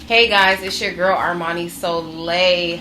Hey guys, it's your girl Armani Soleil.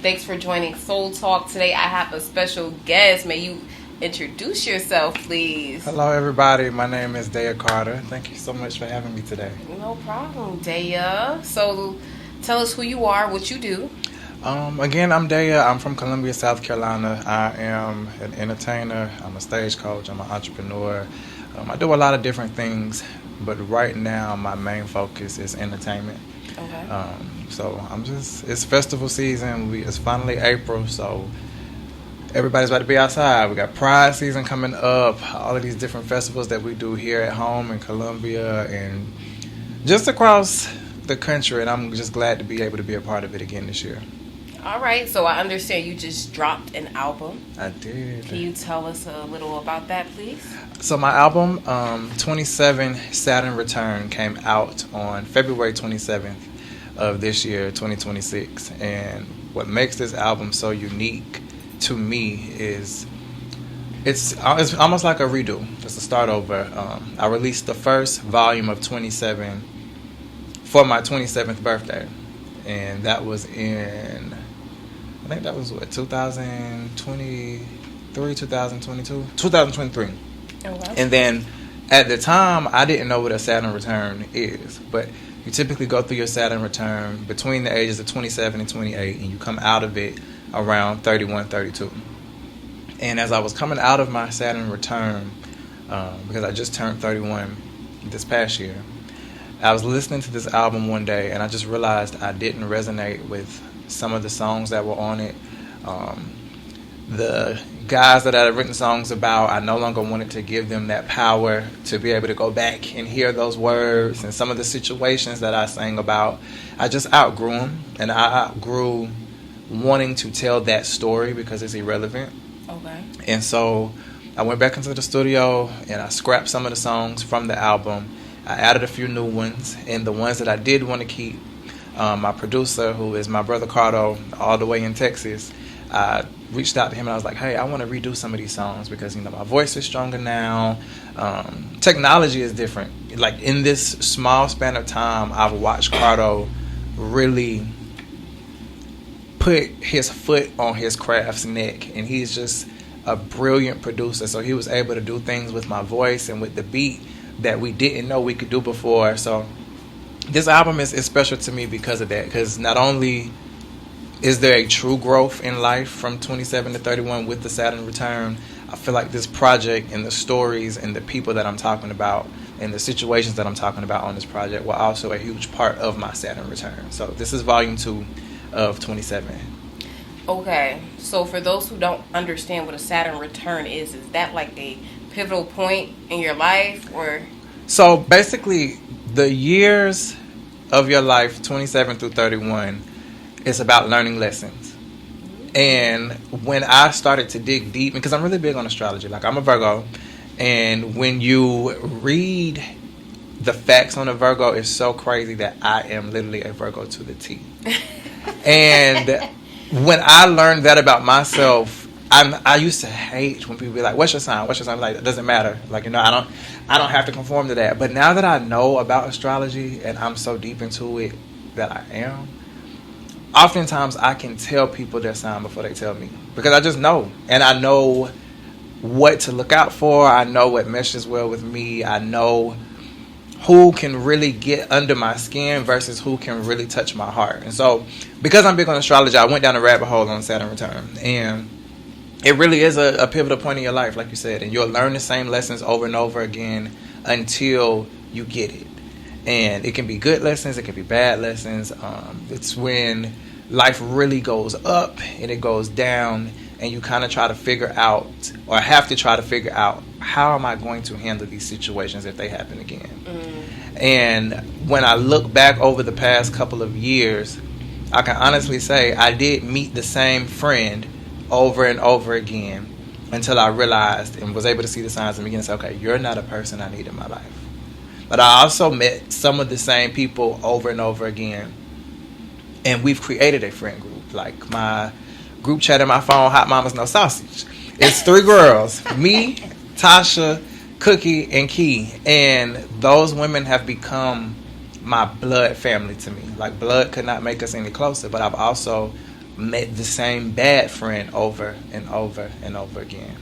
Thanks for joining Soul Talk today. I have a special guest. May you introduce yourself, please? Hello, everybody. My name is Daya Carter. Thank you so much for having me today. No problem, Daya. So, tell us who you are, what you do. Again, I'm Daya. I'm from Columbia, South Carolina. I am an entertainer. I'm a stage coach. I'm an entrepreneur. I do a lot of different things, but right now my main focus is entertainment. Okay. It's festival season. It's finally April, so everybody's about to be outside. We got Pride season coming up, all of these different festivals that we do here at home in Columbia and just across the country, and I'm just glad to be able to be a part of it again this year. All right, so I understand you just dropped an album. I did. Can you tell us a little about that, please? So my album, 27 Saturn Return, came out on February 27th of this year, 2026. And what makes this album so unique to me is it's almost like a redo. It's a start over. I released the first volume of 27 for my 27th birthday. And that was in, I think that was what, 2023, 2022? 2023. Oh, wow. And then at the time, I didn't know what a Saturn Return is. But you typically go through your Saturn Return between the ages of 27 and 28, and you come out of it around 31, 32. And as I was coming out of my Saturn Return, because I just turned 31 this past year, I was listening to this album one day, and I just realized I didn't resonate with some of the songs that were on it. The guys that I had written songs about, I no longer wanted to give them that power to be able to go back and hear those words, and some of the situations that I sang about, I just outgrew them, and I outgrew wanting to tell that story because it's irrelevant. Okay. And so I went back into the studio, and I scrapped some of the songs from the album. I added a few new ones, and the ones that I did want to keep, my producer, who is my brother Cardo, all the way in Texas, I reached out to him and I was like, hey, I want to redo some of these songs because, my voice is stronger now. Technology is different. Like, in this small span of time, I've watched Cardo really put his foot on his craft's neck, and he's just a brilliant producer. So he was able to do things with my voice and with the beat that we didn't know we could do before. So this album is special to me because of that, because not only is there a true growth in life from 27 to 31 with the Saturn Return, I feel like this project and the stories and the people that I'm talking about and the situations that I'm talking about on this project were also a huge part of my Saturn Return. So this is volume 2 of 27. Okay, so for those who don't understand what a Saturn Return is that like a pivotal point in your life, or? So basically, the years of your life, 27 through 31, is about learning lessons. And when I started to dig deep, because I'm really big on astrology, like I'm a Virgo, and when you read the facts on a Virgo, it's so crazy that I am literally a Virgo to the T. And when I learned that about myself, I used to hate when people be like, what's your sign? What's your sign? Like, it doesn't matter. Like, I don't have to conform to that. But now that I know about astrology and I'm so deep into it that I am, oftentimes I can tell people their sign before they tell me, because I just know. And I know what to look out for. I know what meshes well with me. I know who can really get under my skin versus who can really touch my heart. And so, because I'm big on astrology, I went down a rabbit hole on Saturn Return. And it really is a pivotal point in your life, like you said. And you'll learn the same lessons over and over again until you get it. And it can be good lessons, it can be bad lessons. It's when life really goes up and it goes down, and you kind of try to figure out, or have to try to figure out, how am I going to handle these situations if they happen again? And when I look back over the past couple of years, I can honestly say I did meet the same friend over and over again until I realized and was able to see the signs and begin to say, okay, you're not a person I need in my life. But I also met some of the same people over and over again, and we've created a friend group. Like, my group chat in my phone, Hot Mamas No Sausage. It's 3 girls, me, Tasha, Cookie, and Key. And those women have become my blood family to me. Like, blood could not make us any closer, but I've also met the same bad friend over and over and over again.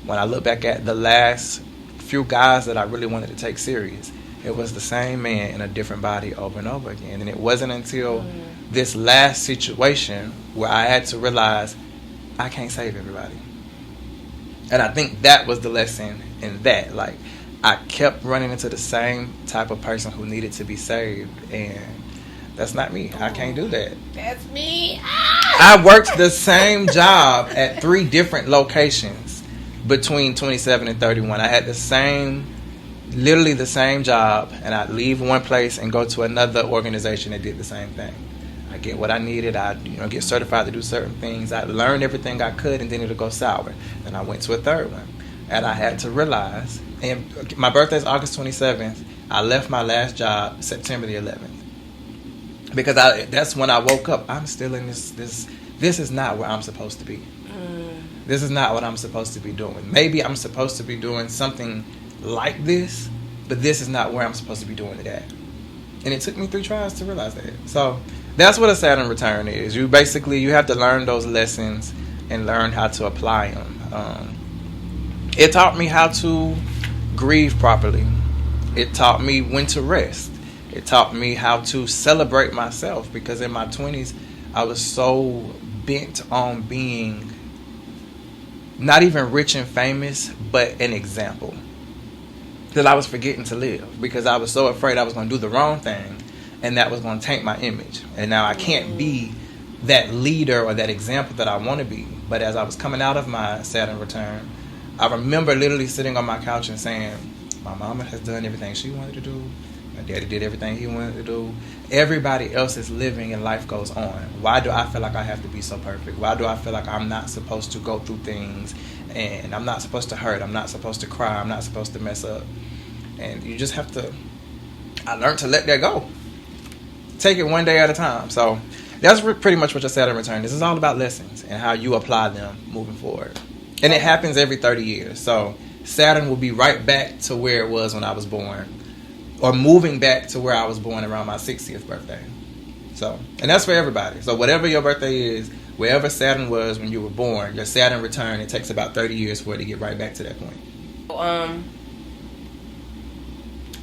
When I look back at the last few guys that I really wanted to take serious, it was the same man in a different body over and over again. And it wasn't until this last situation where I had to realize I can't save everybody. And I think that was the lesson in that. Like, I kept running into the same type of person who needed to be saved, and that's not me. I can't do that. That's me. I worked the same job at 3 different locations between 27 and 31. I had literally the same job, and I'd leave one place and go to another organization that did the same thing. I get what I needed. I get certified to do certain things. I learned everything I could, and then it'll go sour. Then I went to a third one, and I had to realize. And my birthday is August 27th. I left my last job September the 11th because that's when I woke up. I'm still in this. This is not where I'm supposed to be. This is not what I'm supposed to be doing. Maybe I'm supposed to be doing something like this, but this is not where I'm supposed to be doing it at. And it took me 3 tries to realize that. So that's what a Saturn return is. You have to learn those lessons and learn how to apply them. It taught me how to grieve properly. It taught me when to rest. It taught me how to celebrate myself, because in my 20s I was so bent on being not even rich and famous, but an example, that I was forgetting to live because I was so afraid I was going to do the wrong thing and that was going to taint my image. And now I can't be that leader or that example that I want to be. But as I was coming out of my Saturn return, I remember literally sitting on my couch and saying, my mama has done everything she wanted to do. My daddy did everything he wanted to do. Everybody else is living and life goes on. Why do I feel like I have to be so perfect? Why do I feel like I'm not supposed to go through things, and I'm not supposed to hurt? I'm not supposed to cry. I'm not supposed to mess up. And you just have to, I learned to let that go. Take it one day at a time. So that's pretty much what your Saturn return is. It's all about lessons and how you apply them moving forward. And it happens every 30 years. So Saturn will be right back to where it was when I was born, or moving back to where I was born around my 60th birthday. So, and that's for everybody. So whatever your birthday is, wherever Saturn was when you were born, your Saturn return, it takes about 30 years for it to get right back to that point.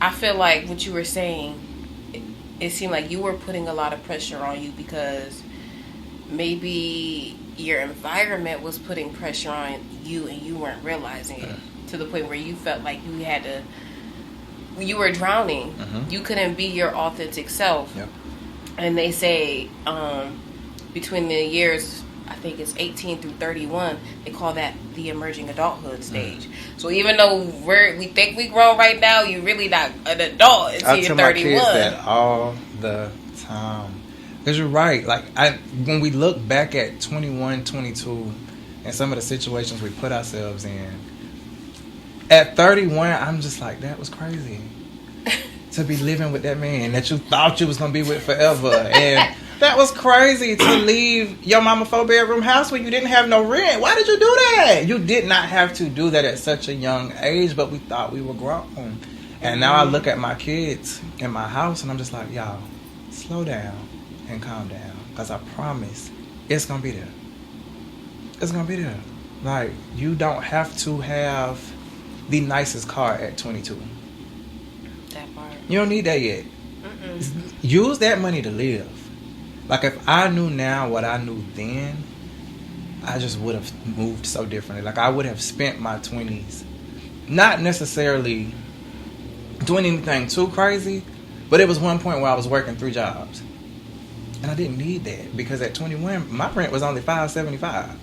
I feel like what you were saying, it seemed like you were putting a lot of pressure on you because maybe your environment was putting pressure on you and you weren't realizing it, to the point where you felt like you were drowning. You couldn't be your authentic self. Yep. And they say between the years, I think it's 18 through 31, they call that the emerging adulthood stage. So even though we think we grown right now, you're really not an adult until you're 31. I tell my kids that all the time. Because you're right. Like, when we look back at 21, 22, and some of the situations we put ourselves in, at 31, I'm just like, that was crazy. To be living with that man that you thought you was going to be with forever. And that was crazy to leave your mama 4-bedroom house where you didn't have no rent. Why did you do that? You did not have to do that at such a young age, but we thought we were grown. And now I look at my kids in my house and I'm just like, y'all, slow down and calm down. Because I promise it's going to be there. It's going to be there. Like, you don't have to have the nicest car at 22. That part. You don't need that yet. Use that money to live. Like, if I knew now what I knew then, I just would have moved so differently. Like, I would have spent my 20s not necessarily doing anything too crazy, but it was one point where I was working 3 jobs. And I didn't need that because at 21, my rent was only $575.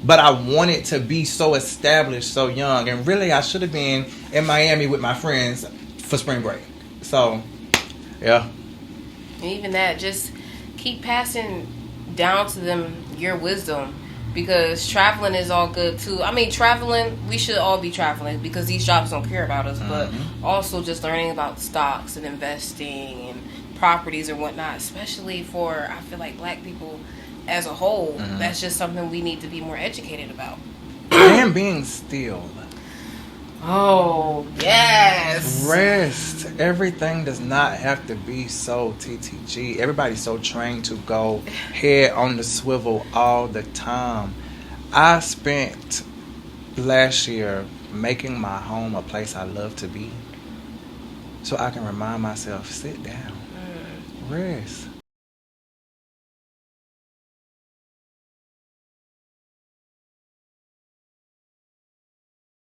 But I wanted to be so established so young. And really, I should have been in Miami with my friends for spring break. So, yeah. And even that, just keep passing down to them your wisdom. Because traveling is all good, too. I mean, traveling, we should all be traveling because these jobs don't care about us. But also just learning about stocks and investing and properties or whatnot. Especially for, I feel like, black people as a whole, that's just something we need to be more educated about. And being still. Oh, yes. Rest. Everything does not have to be so TTG. Everybody's so trained to go head on the swivel all the time. I spent last year making my home a place I love to be, so I can remind myself, sit down, rest.